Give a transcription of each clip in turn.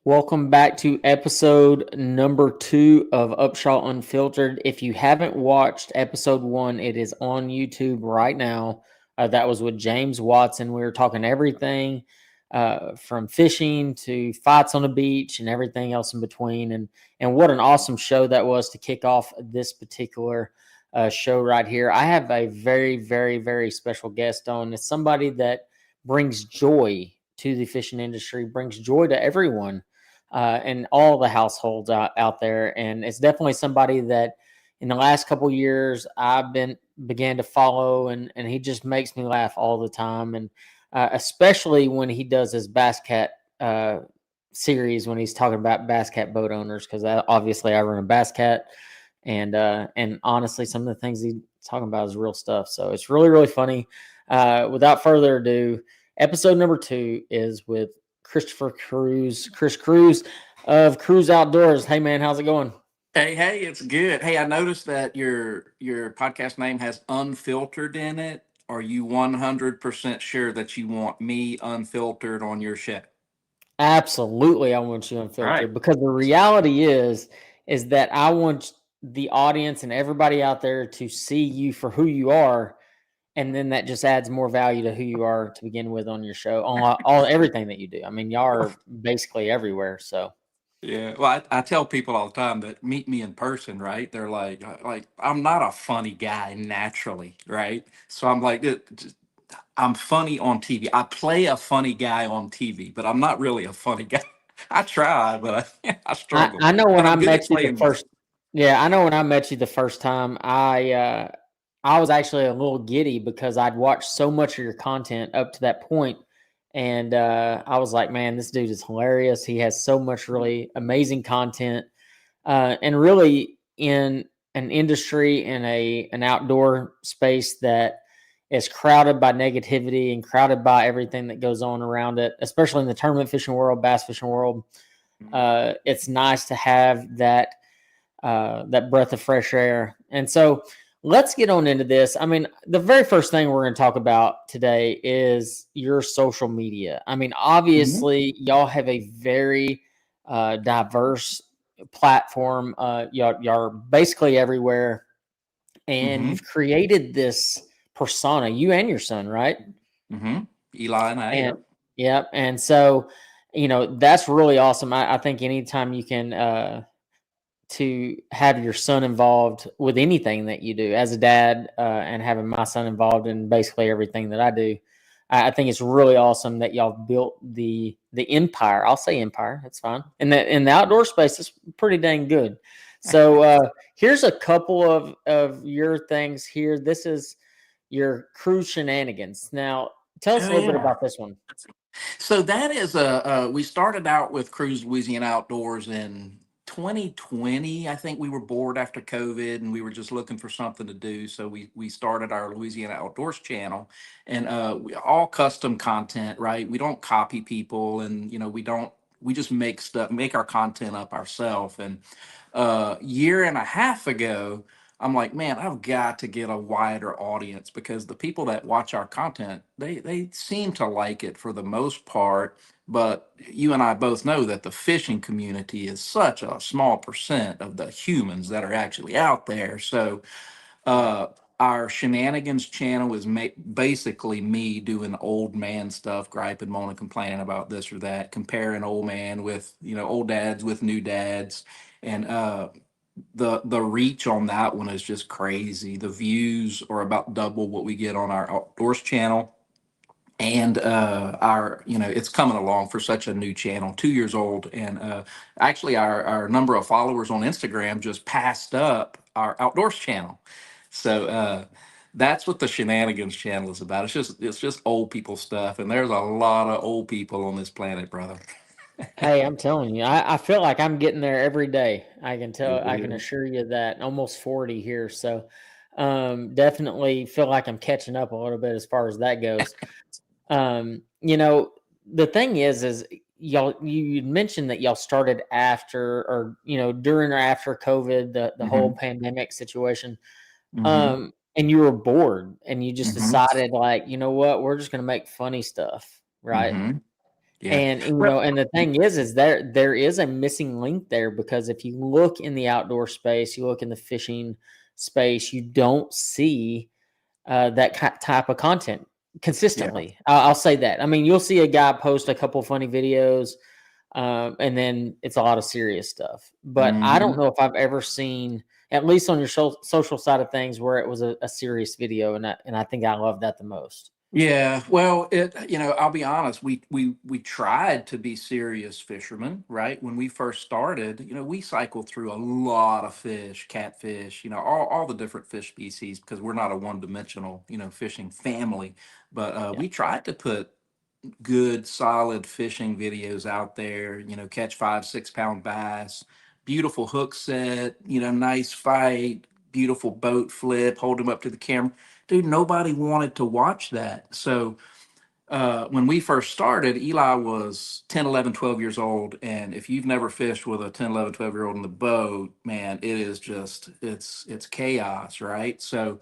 Welcome back to episode number 2 of Upshaw Unfiltered. If you haven't watched episode 1, it is on YouTube right now. That was with James Watson. We were talking everything from fishing to fights on the beach and everything else in between. And what an awesome show that was to kick off this particular show right here. I have a very, very, very special guest on. It's somebody that brings joy to the fishing industry, brings joy to everyone and all the households out there. And it's definitely somebody that in the last couple years began to follow, and he just makes me laugh all the time. And especially when he does his Bass Cat series, when he's talking about Bass Cat boat owners, because obviously I run a Bass Cat, and honestly, some of the things he's talking about is real stuff. So it's really, really funny. Without further ado, episode number 2 is with Chris Cruze of Cruze Outdoors. Hey man, how's it going? Hey, it's good. Hey, I noticed that your podcast name has unfiltered in it. Are you 100% sure that you want me unfiltered on your show? Absolutely, I want you All right. unfiltered because the reality is that I want the audience and everybody out there to see you for who you are, and then that just adds more value to who you are to begin with on your show, on all everything that you do. I mean, y'all are basically everywhere. So Yeah. Well, I tell people all the time that meet me in person, right? They're like I'm not a funny guy naturally, right? So I'm like, I'm funny on TV. I play a funny guy on TV, but I'm not really a funny guy. I try, but I struggle. I know when But I I'm good at met you the playing first yeah, I know when I met you the first time, I was actually a little giddy because I'd watched so much of your content up to that point, and I was like, "Man, this dude is hilarious. He has so much really amazing content, and really in an industry in an outdoor space that is crowded by negativity and crowded by everything that goes on around it, especially in the tournament fishing world, bass fishing world. It's nice to have that breath of fresh air. And so let's get on into this. I mean, the very first thing we're going to talk about today is your social media. I mean, Mhm. obviously, y'all have a very diverse platform. Y'all are basically everywhere, and Mhm. you've created this persona, you and your son, right? Mhm. Eli and I, And yep. yeah, and so that's really awesome. I think anytime you can to have your son involved with anything that you do as a dad, and having my son involved in basically everything that I do, I think it's really awesome that y'all built the empire. I'll say empire. That's fine. And that in the outdoor space, it's pretty dang good. So here's a couple of your things here. This is your Cruze shenanigans. Now, tell us Oh a little bit yeah. about this one. So that is we started out with Cruze Louisiana Outdoors in 2020. I think we were bored after COVID and we were just looking for something to do. So we started our Louisiana Outdoors channel, and we all custom content, right? We don't copy people, and we just make our content up ourselves. And year and a half ago, I'm like, man, I've got to get a wider audience because the people that watch our content, they seem to like it for the most part. But you and I both know that the fishing community is such a small percent of the humans that are actually out there. So uh, our shenanigans channel is basically me doing old man stuff, griping, moaning, complaining about this or that, comparing old man with old dads with new dads, and the reach on that one is just crazy. The views are about double what we get on our outdoors channel. And our it's coming along for such a new channel, 2 years old. And actually our number of followers on Instagram just passed up our outdoors channel. So that's what the shenanigans channel is about. It's just old people stuff, and there's a lot of old people on this planet, brother. Hey, I'm telling you, I feel like I'm getting there every day. I can tell, I can Yeah. assure you that. Almost 40 here. So definitely feel like I'm catching up a little bit as far as that goes. The thing is y'all, you mentioned that y'all started after, or, during or after COVID, the whole Hmm. pandemic situation. Hmm. And you were bored and you just Hmm. decided, like, you know what, we're just going to make funny stuff. Right. Hmm. Yeah. And Well, and the thing is there is a missing link there, because if you look in the outdoor space, you look in the fishing space, you don't see that type of content yeah. consistently. I'll say that. I mean, you'll see a guy post a couple funny videos, and then it's a lot of serious stuff. But I don't Hmm. know if I've ever seen, at least on your social side of things, where it was a serious video, and I think I love that the most. Yeah, well, I'll be honest, we tried to be serious fishermen, right? When we first started, we cycled through a lot of fish, catfish, all the different fish species, because we're not a one-dimensional, fishing family. But Yeah, we tried to put good, solid fishing videos out there, catch 5, 6 pound bass, beautiful hook set, nice fight, beautiful boat flip, hold them up to the camera. Dude, nobody wanted to watch that. So when we first started, Eli was 10, 11, 12 years old. And if you've never fished with a 10, 11, 12-year-old in the boat, man, it is just, it's chaos, right? So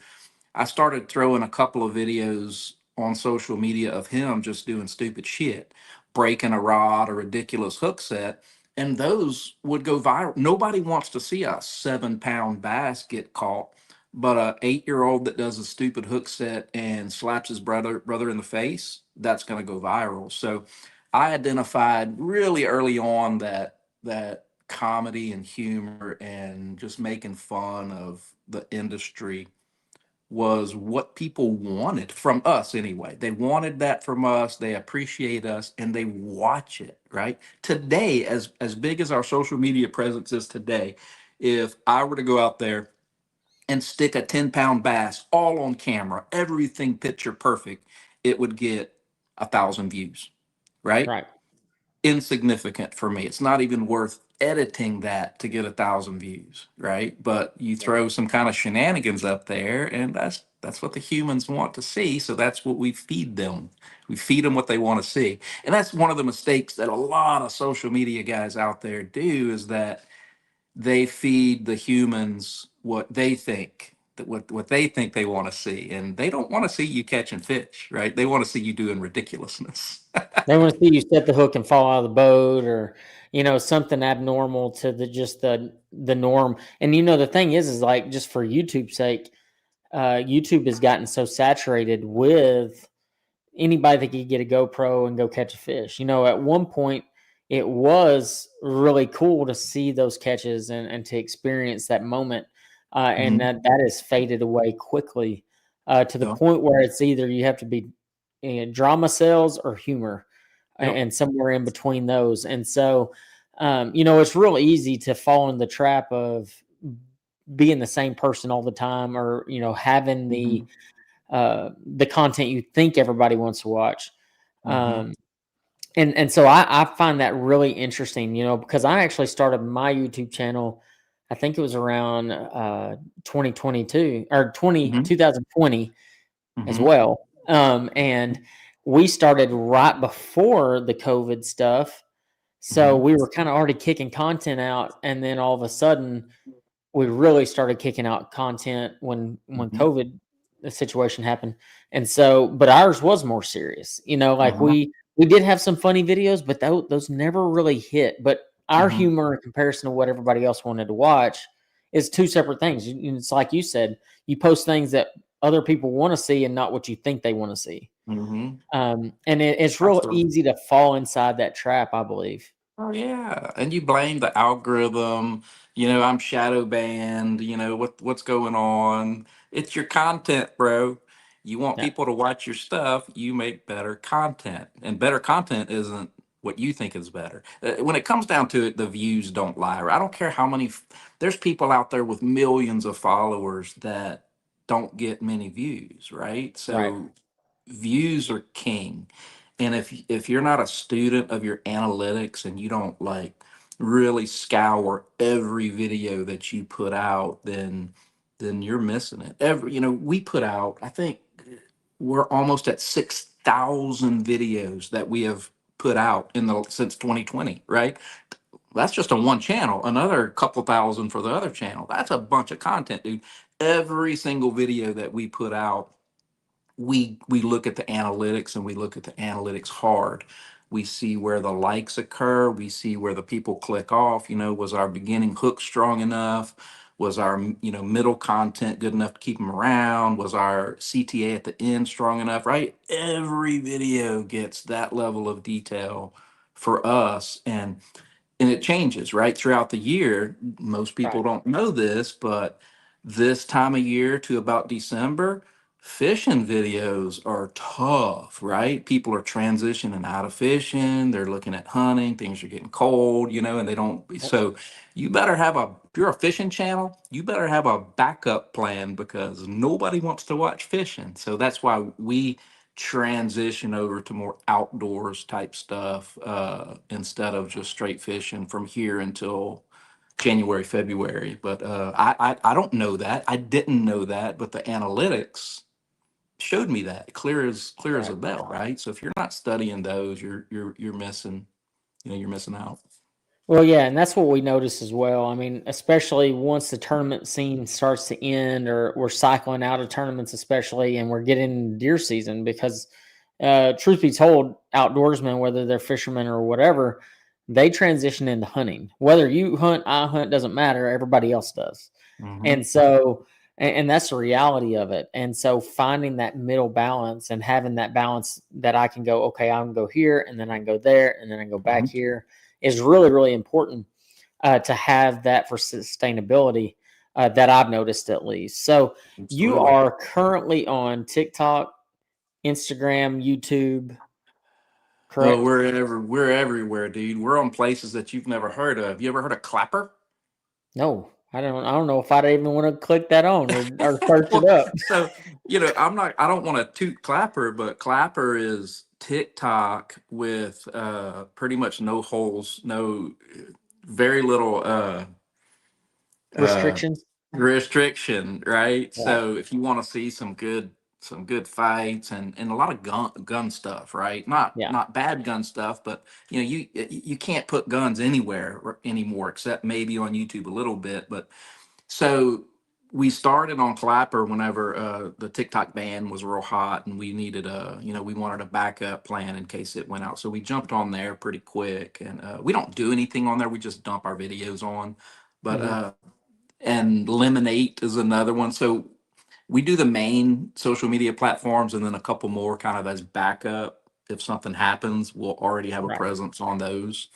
I started throwing a couple of videos on social media of him just doing stupid shit, breaking a rod, a ridiculous hook set, and those would go viral. Nobody wants to see a 7 pound bass get caught, but a 8-year old that does a stupid hook set and slaps his brother in the face, that's going to go viral. So I identified really early on that comedy and humor and just making fun of the industry was what people wanted from us anyway. They wanted that from us, they appreciate us, and they watch it, right? Today, as big as our social media presence is today, if I were to go out there and stick a 10 pound bass all on camera, everything picture perfect, it would get 1,000 views, right? right. Insignificant for me. It's not even worth editing that to get 1,000 views, right? But you Yeah. throw some kind of shenanigans up there, and that's what the humans want to see. So that's what we feed them. We feed them what they want to see, and that's one of the mistakes that a lot of social media guys out there do is that they feed the humans what they think that what they think they want to see, and they don't want to see you catching fish, right? They want to see you doing ridiculousness. They want to see you set the hook and fall out of the boat, or something abnormal to the norm. And the thing is like, just for YouTube's sake, YouTube has gotten so saturated with anybody that could get a GoPro and go catch a fish. At one point, it was really cool to see those catches and to experience that moment. And Mhm. that has faded away quickly, to the Yep. point where it's either you have to be drama sells or humor, Yep. and somewhere in between those. And so, it's real easy to fall in the trap of being the same person all the time, or having Mhm. the content you think everybody wants to watch. Mhm. Um, and so I find that really interesting, because I actually started my YouTube channel, I think it was around 2022 or Mhm. 2020 as Mhm. well. And we started right before the COVID stuff. So Mhm. we were kind of already kicking content out. And then all of a sudden, we really started kicking out content when Mhm. COVID the situation happened. And so, but ours was more serious. Like Uh-huh. we did have some funny videos, but those never really hit. But our Mhm. humor in comparison to what everybody else wanted to watch is two separate things. It's like you said, you post things that other people want to see and not what you think they want to see. Mhm. And it's real Absolutely. easy to fall inside that trap, I believe. Oh yeah, and you blame the algorithm. I'm shadow banned. What's going on? It's your content, bro. You want Yeah, people to watch your stuff. You make better content, and better content isn't what you think is better. When it comes down to it, the views don't lie. I don't care how many. There's people out there with millions of followers that don't get many views, right? right, So views are king. And if you're not a student of your analytics and you don't like really scour every video that you put out, then you're missing it. We put out, I think we're almost at 6,000 videos that we have put out in the since 2020, right? That's just on one channel. Another couple thousand for the other channel. That's a bunch of content, dude. Every single video that we put out, we look at the analytics, and we look at the analytics hard. We see where the likes occur. We see where the people click off. Was our beginning hook strong enough? Was our middle content good enough to keep them around? Was our CTA at the end strong enough? Right? Every video gets that level of detail for us, and it changes right throughout the year. Most people Right. don't know this, but this time of year to about December, fishing videos are tough, right? People are transitioning out of fishing, they're looking at hunting, things are getting cold, and they don't. Yep. So you better have if you're a fishing channel, you better have a backup plan because nobody wants to watch fishing. So that's why we transition over to more outdoors type stuff instead of just straight fishing from here until January, February. But I don't know that. I didn't know that, but the analytics showed me that clear as a Right. bell, right? So if you're not studying those, you're missing, you're missing out. Well, yeah, and that's what we notice as well. I mean, especially once the tournament scene starts to end, or we're cycling out of tournaments, especially, and we're getting into deer season, because, truth be told, outdoorsmen, whether they're fishermen or whatever, they transition into hunting. Whether you hunt, I hunt, doesn't matter. Everybody else does. Hmm. And so, and that's the reality of it. And so finding that middle balance and having that balance that I can go, okay, I can go here and then I can go there and then I can go back here is really, really important to have that for sustainability that I've noticed at least. So you Absolutely. are currently on TikTok, Instagram, YouTube, Oh, correct? we're everywhere, dude. We're on places that you've never heard of. You ever heard of Clapper? No, I don't know if I'd even want to click that on or search it Well, up. so I don't want to toot Clapper, but Clapper is TikTok with pretty much no holes, no very little uh Restrictions. restriction, right? Right. So if you want to see some good fights and a lot of gun stuff, right? not Yeah. not bad gun stuff, but you can't put guns anywhere anymore except maybe on YouTube a little bit. But so we started on Clapper whenever the TikTok ban was real hot, and we needed we wanted a backup plan in case it went out. So we jumped on there pretty quick, and we don't do anything on there. We just dump our videos on. But Hmm. and Lemonade is another one. So we do the main social media platforms, and then a couple more kind of as backup. If something happens, we'll already have a Right. presence on those.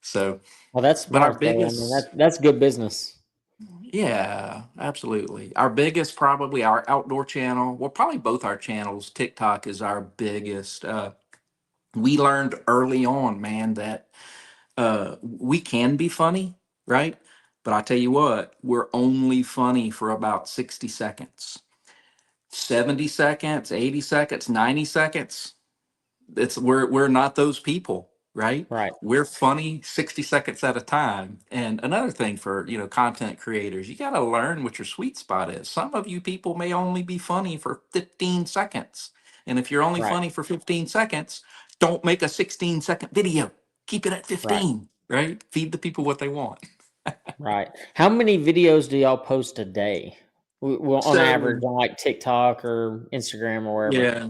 So, Well, that's but our smart though. I mean, biggest that's good business. Yeah, absolutely. Our biggest, probably our outdoor channel. Well, probably both our channels. TikTok is our biggest. We learned early on, man, that we can be funny, right? But I tell you what, we're only funny for about 60 seconds, 70 seconds, 80 seconds, 90 seconds. We're not those people, right? Right. We're funny 60 seconds at a time. And another thing for content creators, you got to learn what your sweet spot is. Some of you people may only be funny for 15 seconds, and if you're only Right. funny for 15 seconds, don't make a 16-second video. Keep it at Right. 15, right? Feed the people what they want. Right. How many videos do y'all post a day? Well, on average, So on like TikTok or Instagram or wherever. yeah.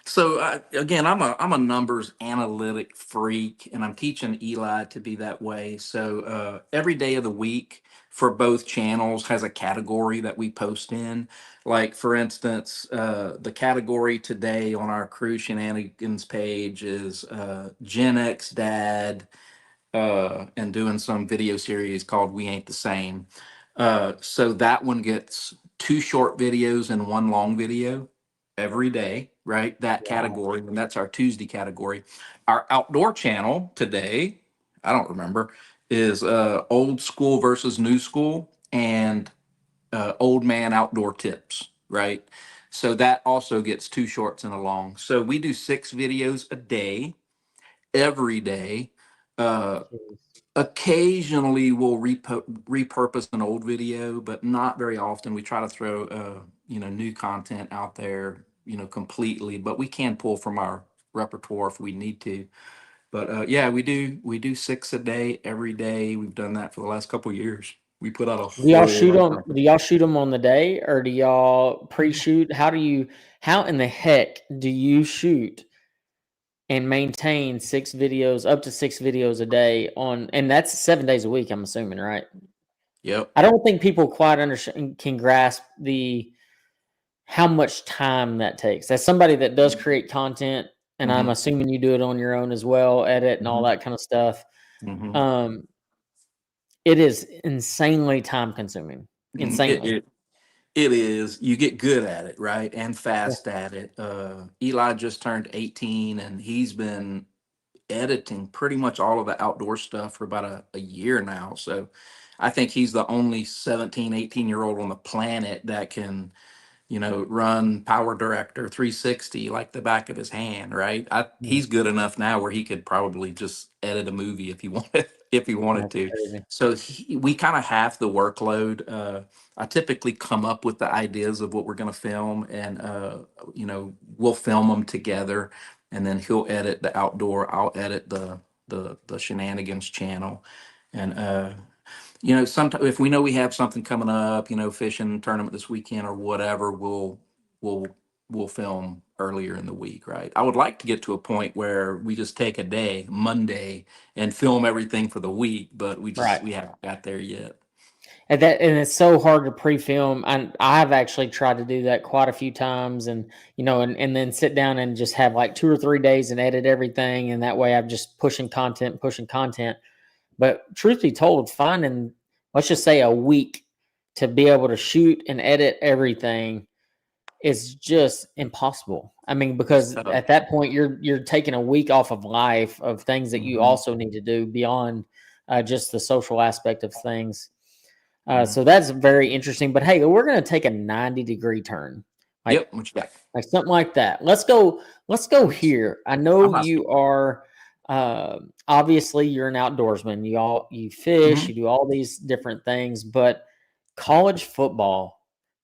So again, I'm a numbers analytic freak, and I'm teaching Eli to be that way. So every day of the week for both channels has a category that we post in. Like for instance, the category today on our Cruze Shenanigans page is Gen X Dad, and doing some video series called We Ain't the Same. So that one gets two short videos and one long video every day, right? That Wow. category, and that's our Tuesday category. Our outdoor channel today, I don't remember, is old school versus new school and old man outdoor tips, right? So that also gets two shorts and a long. So we do 6 videos a day, every day. Uh, Jeez. Occasionally we'll repurpose an old video, but not very often. We try to throw new content out there, completely, but we can pull from our repertoire if we need to. But yeah, we do 6 a day every day. We've done that for the last couple of years. We put out a Do y'all whole shoot lot of them? content. Do y'all shoot them on the day, or do y'all pre-shoot? How in the heck do you shoot and maintain 6 videos, up to 6 videos a day and that's 7 days a week, I'm assuming, right? Yep. I don't think people quite can grasp how much time that takes. As somebody that does create content, and I'm Mm-hmm. assuming you do it on your own as well, edit and all Mm-hmm. that kind of stuff. Mm-hmm. Um, it is insanely time consuming. It, Insanely. it it is. You get good at it, right? And Yeah. fast at it. Eli just turned 18 and he's been editing pretty much all of the outdoor stuff for about a year now. So I think he's the only 17, 18-year-old on the planet that can, run Power Director 360 like the back of his hand, right? Yeah. He's good enough now where he could probably just edit a movie if he wanted, if he wanted That's to. crazy. So we kind of half the workload. I typically come up with the ideas of what we're going to film, and we'll film them together, and then he'll edit the outdoor. I'll edit the shenanigans channel, and sometimes if we know we have something coming up, fishing tournament this weekend or whatever, we'll we'll film earlier in the week, right? I would like to get to a point where we just take a day, Monday, and film everything for the week, but Right. we haven't got there yet. And it's so hard to pre-film. And I've actually tried to do that quite a few times, and and then sit down and just have like 2 or 3 days and edit everything, and that way I'm just pushing content. But truth be told, finding, let's just say, a week to be able to shoot and edit everything is just impossible. I mean, because So, at that point you're taking a week off of life, of things that you mhm, also need to do beyond just the social aspect of things. yeah. So that's very interesting. But hey, we're going to take a 90-degree turn, like Yep. What you got? something like that. Let's go. Let's go here. I know I'm not. you are. Obviously, you're an outdoorsman. You fish. Hmm. You do all these different things. But college football.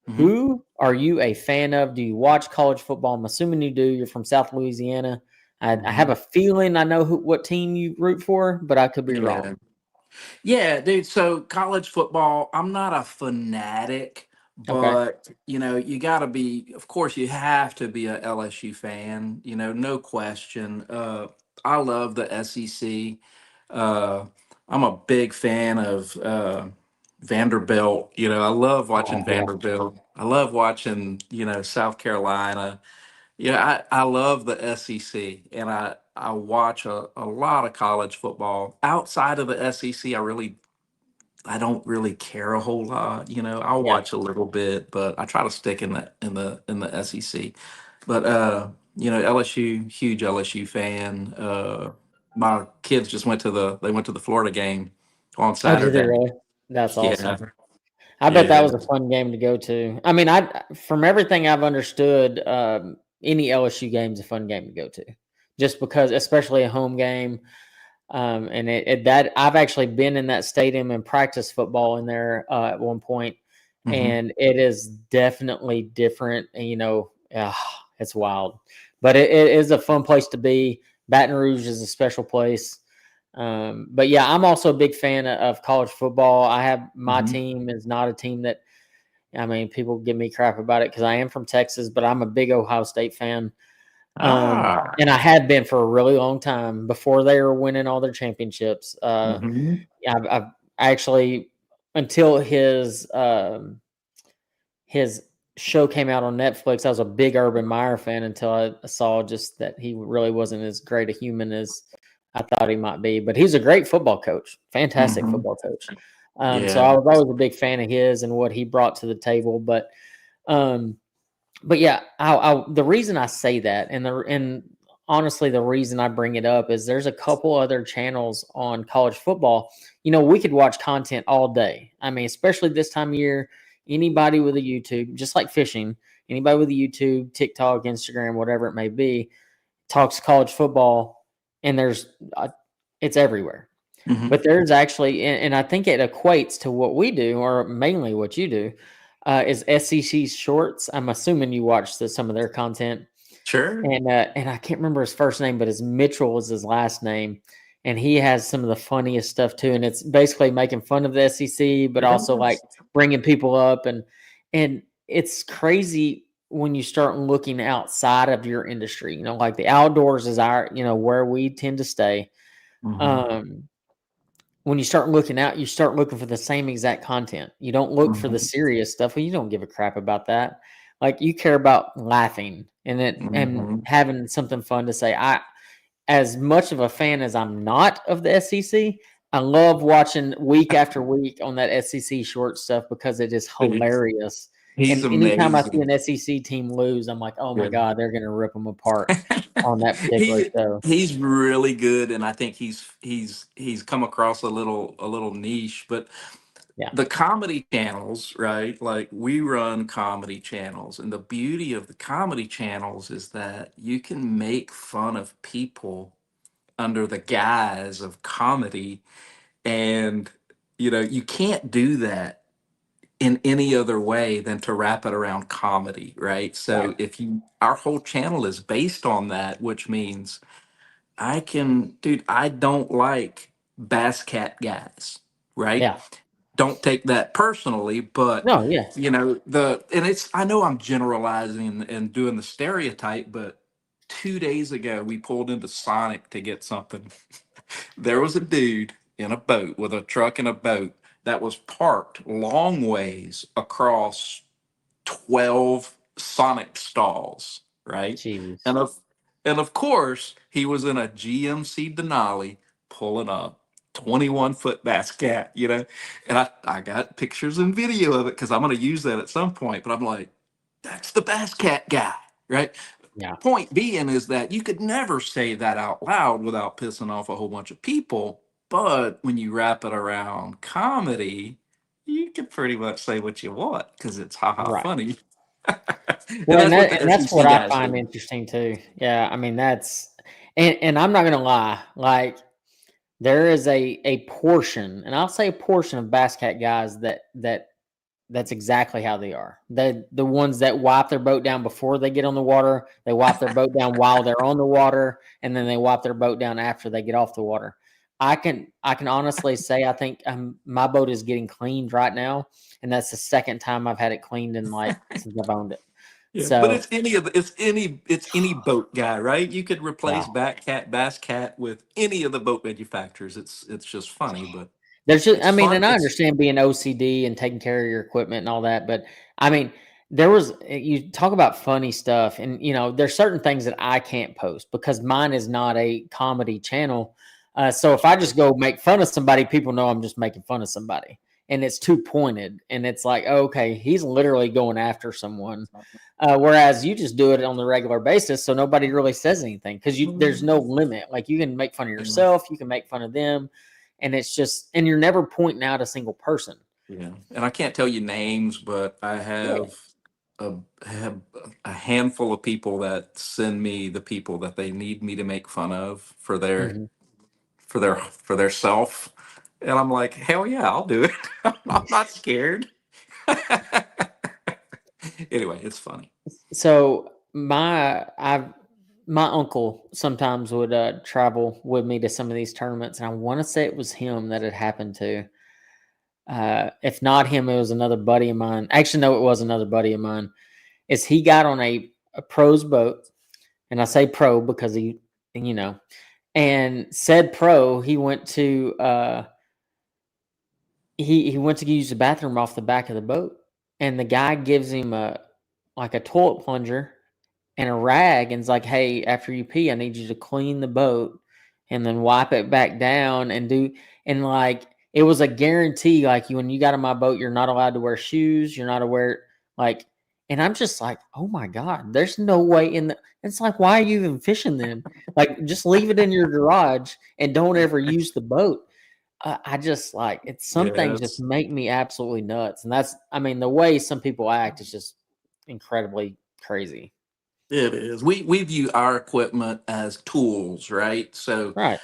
Hmm. Who are you a fan of? Do you watch college football? I'm assuming you do. You're from South Louisiana. I have Hmm. a feeling I know what team you root for, but I could be wrong. Yeah. Yeah, dude. So college football, I'm not a fanatic, Okay. but you got to be. Of course, you have to be a LSU fan. No question. I love the SEC. Uh, I'm a big fan of Vanderbilt. I love Oh, watching yeah. Vanderbilt. I love watching South Carolina. Yeah, I love the SEC, and I watch a lot of college football. Outside of the SEC, I don't really care a whole lot. I'll Yeah. watch a little bit, but I try to stick in the SEC. But LSU, huge LSU fan. My kids just went to the Florida game on Oh, did they Saturday. really? That's Yeah, awesome. I bet that yeah. was a fun game to go to. I mean, from everything I've understood, any LSU game is a fun game to go to, just because, especially a home game. And that I've actually been in that stadium and practiced football in there at one point, Hmm. and it is definitely different. And it's wild, but it is a fun place to be. Baton Rouge is a special place. But yeah, I'm also a big fan of college football. I have my Hmm. team is not a team that, I mean, people give me crap about it because I am from Texas, but I'm a big Ohio State fan. Ah. And I had been for a really long time before they were winning all their championships. Hmm. I've actually, until his show came out on Netflix, I was a big Urban Meyer fan until I saw just that he really wasn't as great a human as I thought he might be. But he's a great football coach, fantastic Hmm. football coach. So Yeah. I was always a big fan of his and what he brought to the table. Um, but yeah, the reason I say that, and honestly, the reason I bring it up is there's a couple other channels on college football. We could watch content all day. I mean, especially this time of year, anybody with a YouTube, just like fishing, anybody with a YouTube, TikTok, Instagram, whatever it may be, talks college football, and it's everywhere. Hmm. But there's actually, and I think it equates to what we do, or mainly what you do, is SEC Shorts. I'm assuming you watch some of their content, Sure. and I can't remember his first name, but his Mitchell was his last name, and he has some of the funniest stuff too. And it's basically making fun of the SEC, but also like Yes. bringing people up, and it's crazy. when you start looking outside of your industry, like the outdoors is our, where we tend to stay. Hmm. Um, when you start looking out, you start looking for the same exact content. You don't look for the Hmm. serious stuff. Well, you don't give a crap about that. Like you care about laughing and Hmm. having something fun to say. As much of a fan as I'm not of the SEC, I love watching week after week on that SEC short stuff because it is hilarious. He's And anytime I see amazing. an SEC team lose, I'm like, oh my Yeah. God, they're going to rip them apart on that particular he show. he's really good, and I think he's come across a little niche. But Yeah. the comedy channels, right? Like we run comedy channels, and the beauty of the comedy channels is that you can make fun of people under the guise of comedy, and you can't do that in any other way than to wrap it around comedy, right? Right. So if you our whole channel is based on that, which means dude, I don't like bass cat guys, right? Yeah. Don't take that personally, but No, yeah. I know I'm generalizing and doing the stereotype, but 2 days ago we pulled into Sonic to get something. There was a dude in a boat with a truck and a boat that was parked long ways across 12 Sonic stalls, right? Jeez. And of course, he was in a GMC Denali pulling a 21-foot bass cat, And I got pictures and video of it because I'm going to use that at some point. But I'm like, that's the bass cat guy, right? Yeah. Point being is that you could never say that out loud without pissing off a whole bunch of people. But when you wrap it around comedy, you can pretty much say what you want because it's haha Right. funny. And Well, that's what and the that's what SEC I guys find do. interesting too. Yeah, I mean that's and I'm not gonna lie, like there is a portion, and I'll say a portion of Bass Cat guys that's exactly how they are. The ones that wipe their boat down before they get on the water, they wipe their boat down while they're on the water, and then they wipe their boat down after they get off the water. I can honestly say I think my boat is getting cleaned right now, and that's the second time I've had it cleaned in like since I've owned it. Yeah, but So it's any boat guy, right? You could yeah, replace Bass Cat with any of the boat manufacturers. It's just funny, but there's just it's I mean, fun. and I It's understand being OCD and taking care of your equipment and all that, but I mean, you talk about funny stuff, and there's certain things that I can't post because mine is not a comedy channel. So if I just sure. go make fun of somebody, people know I'm just making fun of somebody, and it's too pointed, and it's like, oh, okay, he's literally going after someone. Whereas you just do it on the regular basis, so nobody really says anything because there's no limit. Like you can make fun of Yeah. yourself, you can make fun of them, and it's just, and you're never pointing out a single person. Yeah, and I can't tell you names, but I Yeah. have a handful of people that send me the people that they need me to make fun of Mhm. for their self, and I'm like, hell yeah, I'll do it. I'm not scared. Anyway, it's funny. So my uncle sometimes would travel with me to some of these tournaments, and I want to say it was him that it happened to. If not him, it was another buddy of mine. Actually, no, it was another buddy of mine. Is he got on a pro's boat, and I say pro because you know, and said pro, he went to use the bathroom off the back of the boat, and the guy gives him a toilet plunger and a rag and's like, "Hey, after you pee, I need you to clean the boat and then wipe it back down and do." And like it was a guarantee, like when you got on my boat, you're not allowed to wear shoes, you're not aware like. And I'm just like, oh my god, there's no way in the. It's like, why are you even fishing then? Like, just leave it in your garage and don't ever use the boat. I just like it's some things just Yes, make me absolutely nuts, and that's I mean the way some people act is just incredibly crazy. it is. We view our equipment as tools, right? So Right.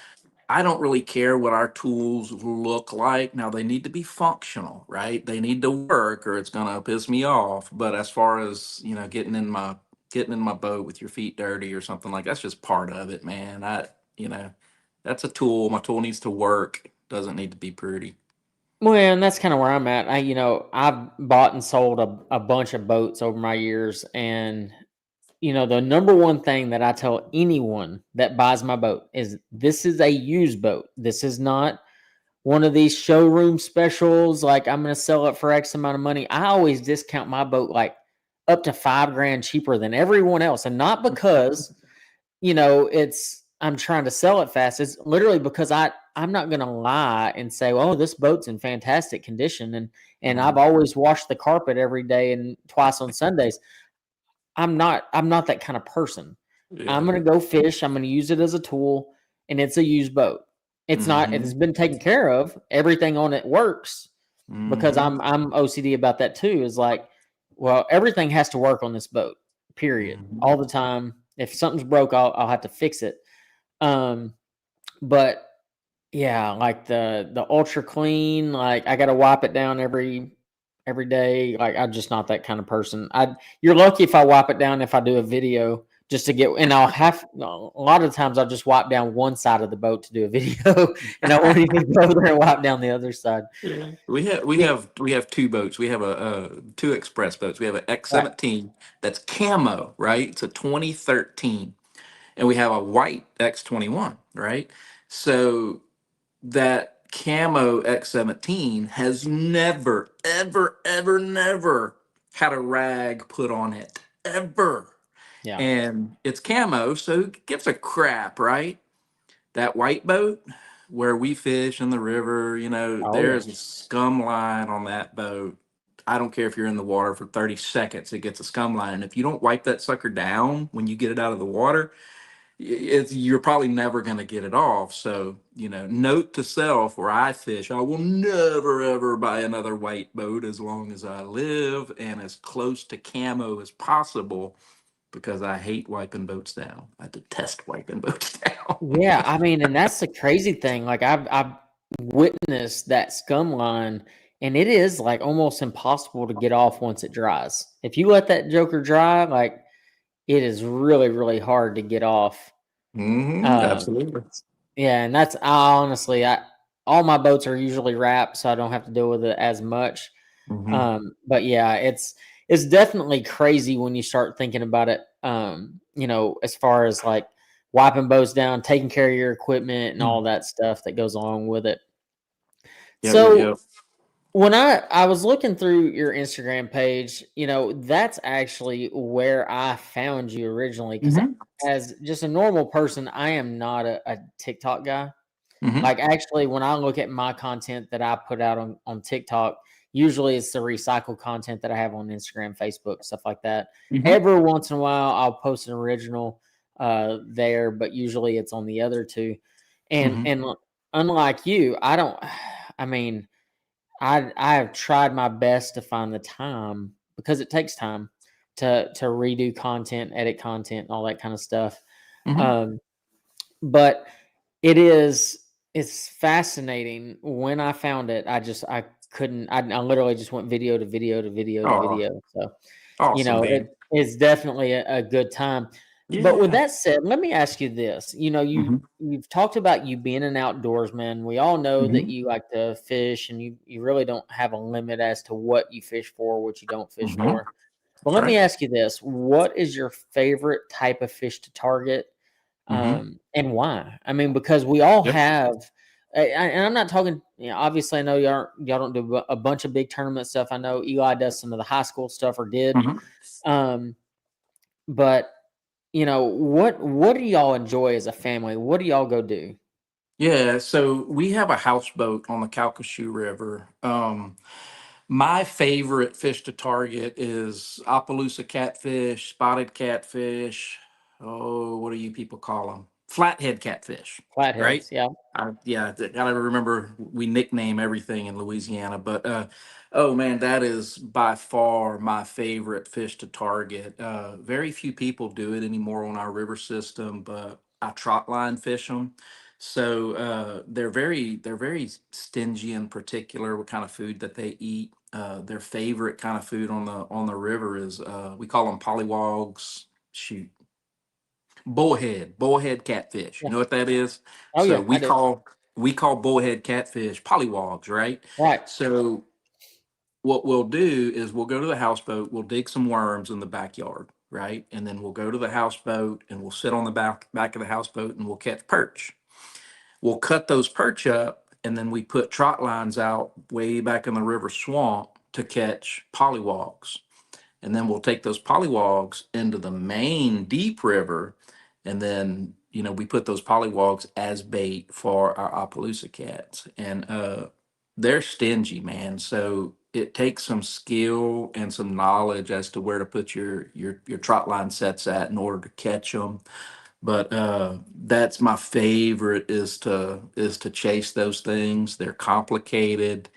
I don't really care what our tools look like. Now they need to be functional, right? They need to work or it's gonna piss me off. But as far as, getting in my boat with your feet dirty or something like that's just part of it, man. You know, that's a tool. My tool needs to work. Doesn't need to be pretty. Well, and that's kind of where I'm at. I've bought and sold a bunch of boats over my years, and the number one thing that I tell anyone that buys my boat is this is a used boat. This is not one of these showroom specials. Like, I'm going to sell it for X amount of money. I always discount my boat like up to 5 grand cheaper than everyone else, and not because it's I'm trying to sell it fast. It's literally because I'm not gonna lie and say, oh, this boat's in fantastic condition, and I've Mhm. always washed the carpet every day and twice on Sundays. I'm not that kind of person. I'm Yeah. gonna go fish, I'm gonna use it as a tool, and it's a used boat. It's Hmm. been taken care of. Everything on it works because Hmm. I'm OCD about that too. Is like, well, everything has to work on this boat, period, all Hmm. the time. If something's broke, I'll have to fix it. Um, but yeah, like the ultra clean, like I gotta wipe it down every day. Like, I'm just not that kind of person. I You're lucky if I wipe it down if I do a video just to get, and I'll have a lot of times I'll just wipe down one side of the boat to do a video, and I won't even go there and wipe down the other side. Yeah. We have two boats. We have two express boats. We have an Right. X17 that's camo, right? It's a 2013, and we have a white X21, right? So that camo X17 has never, ever, ever, never had a rag put on it ever, Yeah. and it's camo, so who gives a crap, right? That white boat where we fish in the river, Oh yeah. there's a scum line on that boat. I don't care if you're in the water for 30 seconds, it gets a scum line. And if you don't wipe that sucker down when you get it out of the water, you're probably never going to get it off. So, note to self, where I fish, I will never ever buy another white boat as long as I live, and as close to camo as possible, because I hate wiping boats down. I detest wiping boats down. Yeah, I mean, and that's the crazy thing. Like, I've witnessed that scum line, and it is like almost impossible to get off once it dries. If you let that joker dry, like, it is really, really hard to get off. Um, Absolutely. yeah, and that's I honestly, I all my boats are usually wrapped, so I don't have to deal with it as much. Hmm. But yeah, it's definitely crazy when you start thinking about it. As far as like wiping boats down, taking care of your equipment, and all that stuff that goes along with it. Yep, yep, So yep. when I was looking through your Instagram page, that's actually where I found you originally. Because Hmm. as just a normal person, I am not a TikTok guy. Hmm. Like, actually, when I look at my content that I put out on TikTok, usually it's the recycled content that I have on Instagram, Facebook, stuff like that. Hmm. Every once in a while, I'll post an original there, but usually it's on the other two. And Hmm. unlike you, I don't. I mean, I have tried my best to find the time because it takes time to redo content, edit content, and all that kind of stuff. Hmm. Um, but it's fascinating. When I found it, I couldn't. I literally just went video to video to video to Oh, video. So awesome, man. it's definitely a good time. But with Yeah. that said, let me ask you this. Hmm. You've talked about you being an outdoorsman. We all know that Hmm. you like to fish, and you really don't have a limit as to what you fish for, what you don't fish Hmm. for. But let me Right. ask you this: what is your favorite type of fish to target, Hmm. and why? I mean, because we all Yep. have, and I'm not talking. Obviously, I know y'all don't do a bunch of big tournament stuff. I know Eli does some of the high school stuff, or did. Hmm. Um, but what do y'all enjoy as a family? What do y'all go do? Yeah, so we have a houseboat on the Calcasieu River. My favorite fish to target is Opelousas catfish, spotted catfish. Oh, what do you people call them? Flathead catfish, right? Flatheads, yeah. Yeah, I gotta remember we nickname everything in Louisiana, but oh man, that is by far my favorite fish to target. Very few people do it anymore on our river system, but I trot line fish them. So they're very stingy and particular what kind of food that they eat. Their favorite kind of food on the river is we call them pollywogs. Shoot, bullhead catfish. Yeah. You know what that is? Oh So yeah, I we do. call we call bullhead catfish pollywogs, right? Right. So what we'll do is we'll go to the houseboat, we'll dig some worms in the backyard, right? And then we'll go to the houseboat and we'll sit on the back of the houseboat and we'll catch perch. We'll cut those perch up and then we put trot lines out way back in the river swamp to catch pollywogs. And then we'll take those pollywogs into the main deep river, and then we put those pollywogs as bait for our Opelousas cats. And they're stingy, man. So it takes some skill and some knowledge as to where to put your trot line sets at in order to catch them. But that's my favorite, is to chase those things. They're complicated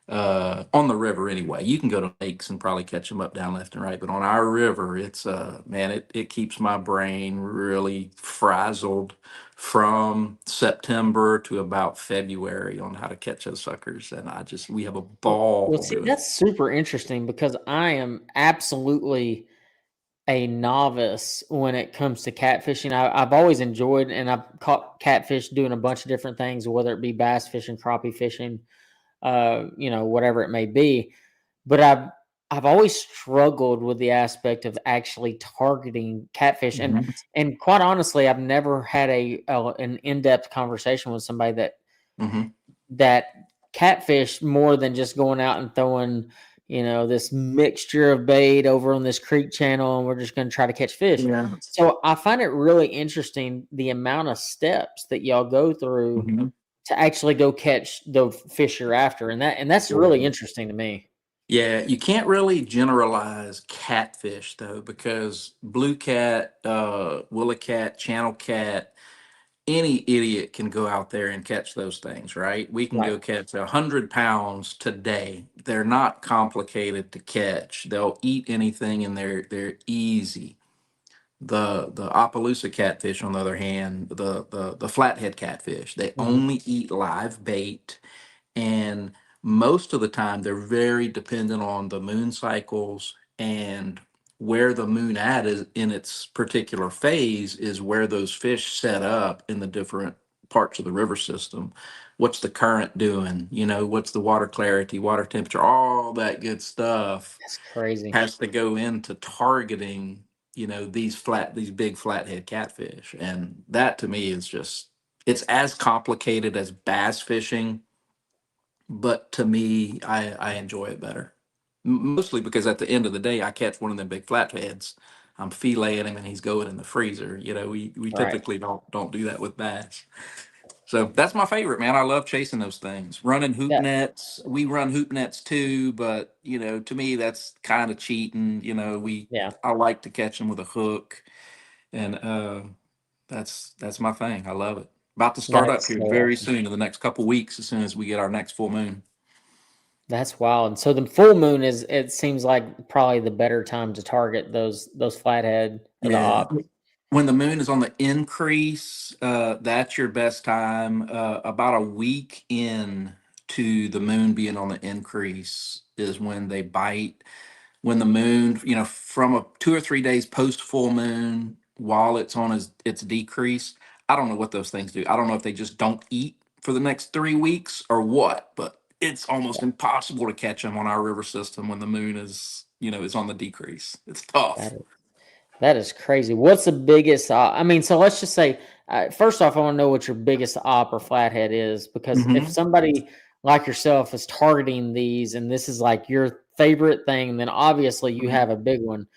on the river anyway. You can go to lakes and probably catch them up, down, left, and right. But on our river, it's man, it keeps my brain really frazzled from September to about February on how to catch those suckers. And we have a Well, ball see, doing it. that's super interesting because I am absolutely a novice when it comes to catfishing. I've always enjoyed, and I've caught catfish doing a bunch of different things, whether it be bass fishing, crappie fishing, whatever it may be. But I've always struggled with the aspect of actually targeting catfish, Mhm. and quite honestly, I've never had an in depth conversation with somebody Mhm. that catfish more than just going out and throwing, this mixture of bait over on this creek channel and we're just going to try to catch fish. Yeah. So I find it really interesting the amount of steps that y'all go through Mhm. to actually go catch the fish you're after. And that's really interesting to me. Yeah, you can't really generalize catfish though, because blue cat, willow cat, channel cat, any idiot can go out there and catch those things, right? We can Right. go catch 100 pounds today. They're not complicated to catch. They'll eat anything and they're easy. The Opelousas catfish, on the other hand, the flathead catfish, they Mhm. only eat live bait, and most of the time they're very dependent on the moon cycles, and where the moon at is in its particular phase is where those fish set up in the different parts of the river system. What's the current doing, what's the water clarity, water temperature, all that good stuff That's crazy. has to go into targeting these big flathead catfish. And that to me is just, it's as complicated as bass fishing, but to me, I enjoy it better. Mostly because at the end of the day, I catch one of them big flatheads. I'm filleting him and he's going in the freezer. We Right. typically don't do that with bass. So that's my favorite, man. I love chasing those things. Running hoop That nets. We run hoop nets too, but to me that's kind of cheating. yeah, I like to catch them with a hook, and that's my thing. I love it. About to that start up is here so very awesome. soon in the next couple weeks, as soon as we get our next full moon. That's wild. So the full moon is, it seems like, probably the better time to target those flathead or the Yeah. op. When the moon is on the increase, that's your best time. About a week in to the moon being on the increase is when they bite. When the moon, from a 2 or 3 days post full moon, while it's on its decrease, I don't know what those things do. I don't know if they just don't eat for the next 3 weeks or what, but it's almost impossible to catch them on our river system when the moon is on the decrease. It's That tough. That is crazy. What's the biggest? I mean, so let's just say, first off, I want to know what your biggest op or flathead is, because if Hmm. somebody like yourself is targeting these and this is like your favorite thing, then obviously you have a big one.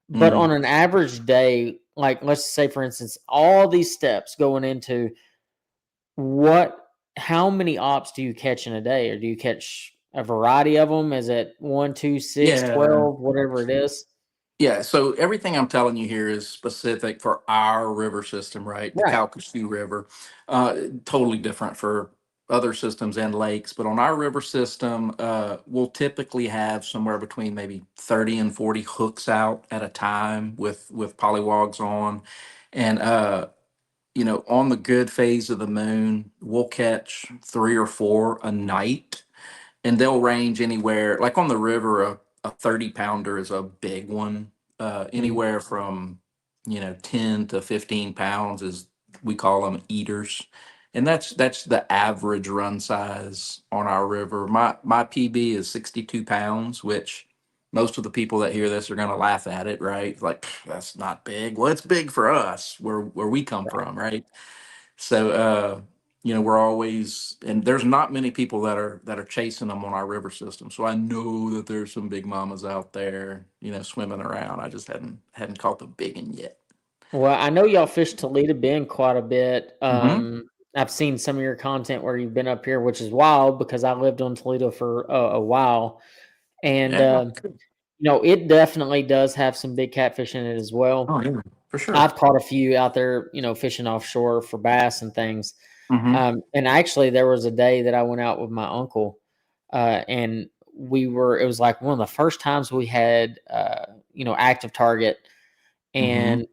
But on Hmm. an average day, like let's say, for instance, all these steps going into what, how many ops do you catch in a day, or do you catch a variety of them? Is it one, two, six, Yeah. 12, whatever it is? Yeah, so everything I'm telling you here is specific for our river system, right? The Right. Calcasieu River. Totally different for other systems and lakes, but on our river system, we'll typically have somewhere between maybe 30 and 40 hooks out at a time with polywogs on. And on the good phase of the moon, we'll catch 3 or 4 a night, and they'll range anywhere. Like on the river, a 30 pounder is a big one. Mhm. Anywhere from 10 to 15 pounds is, we call them eaters. And that's the average run size on our river. My PB is 62 pounds, which most of the people that hear this are going to laugh at it, right? Like, "Pff, that's not big." Well, it's big for us where we come from, right? So, we're always, and there's not many people that are chasing them on our river system. So I know that there's some big mamas out there, swimming around. I just hadn't caught the big one yet. Well, I know y'all fish Toledo Bend quite a bit. Hmm. I've seen some of your content where you've been up here, which is wild because I lived on Toledo for a while, and Yeah. it definitely does have some big catfish in it as well. Oh yeah, for sure. I've caught a few out there, fishing offshore for bass and things. Hmm. And actually, there was a day that I went out with my uncle, and it was like one of the first times we had, active target. Hmm. And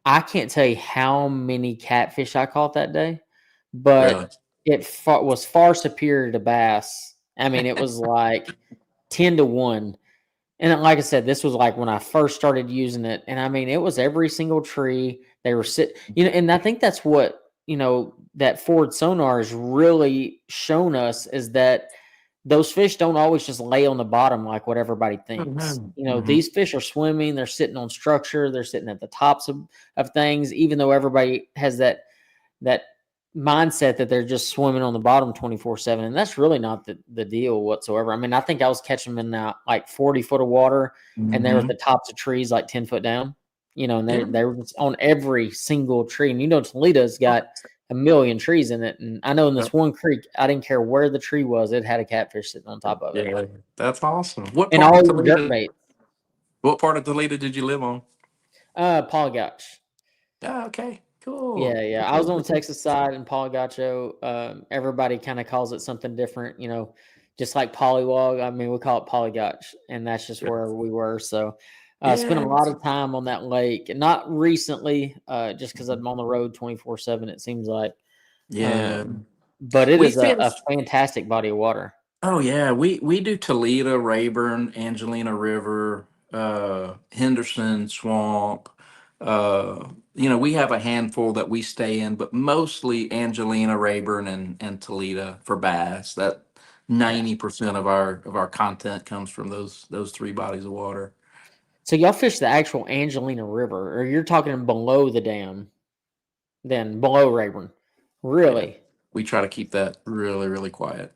I can't tell you how many catfish I caught that day, but Really. it was far superior to bass. I mean, it was like 10-1. And like I said, this was like when I first started using it. And I mean, it was every single tree they were and I think that's what, that forward sonar has really shown us is that those fish don't always just lay on the bottom like what everybody thinks. Hmm. These fish are swimming, they're sitting on structure, they're sitting at the tops of things, even though everybody has that mindset that they're just swimming on the bottom 24/7. And that's really not the deal whatsoever. I mean, I think I was catching them in like 40 foot of water and they were at Hmm. the tops of trees like 10 foot down, and Yeah. they were just on every single tree. And Toledo's got a million trees in it. And I know in this one creek, I didn't care where the tree was, it had a catfish sitting on top of it. Yeah, that's awesome. What And part of all dirt Toledo? bait. What part of Toledo did you live on? Polygotch. Oh, okay, cool. Yeah, yeah. I was on the Texas side in Polygacho. Everybody kind of calls it something different, just like Polywog. I mean, we call it Polygotch, and that's just where we were. So, spent a Yeah, lot of time on that lake. Not recently, just because I'm on the road 24/7. It seems like, yeah. um, but it We is a fish. fantastic body of water. Oh yeah, we do Toledo, Rayburn, Angelina River, Henderson Swamp. We have a handful that we stay in, but mostly Angelina, Rayburn, and Toledo for bass. That Yeah. 90% of our content comes from those three bodies of water. So y'all fish the actual Angelina River, or you're talking below the dam, then below Rayburn. Yeah, Really? we try to keep that really, really quiet.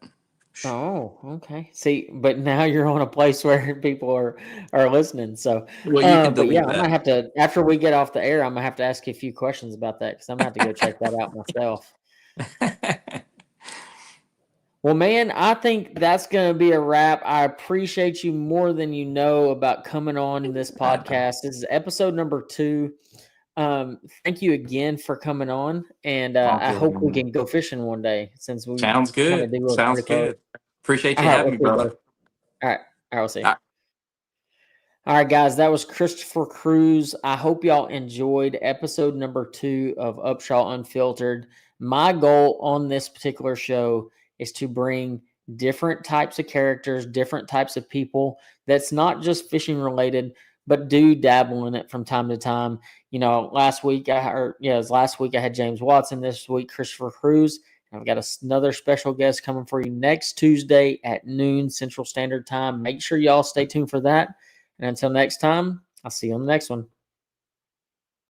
Shh. Oh, okay. See, but now you're on a place where people are listening. So, Well, you can but yeah, delete I'm gonna that. have to after we get off the air. I'm gonna have to ask you a few questions about that because I'm gonna have to go check that out myself. Well, man, I think that's gonna be a wrap. I appreciate you more than you know about coming on this podcast. This is episode number 2. Thank you again for coming on, and I hope we Awesome. can go fishing one day since we Sounds kind of good. do live Sounds pretty close. good. Appreciate All you right, having we'll me, see you, brother. brother. All right, we'll see you. Uh, All right, guys, that was Christopher Cruze. I hope y'all enjoyed episode number 2 of Upshaw Unfiltered. My goal on this particular show is to bring different types of characters, different types of people that's not just fishing related, but do dabble in it from time to time. Last week it was last week I had James Watson. This week, Christopher Cruze. I've got another special guest coming for you next Tuesday at noon Central Standard Time. Make sure y'all stay tuned for that. And until next time, I'll see you on the next one.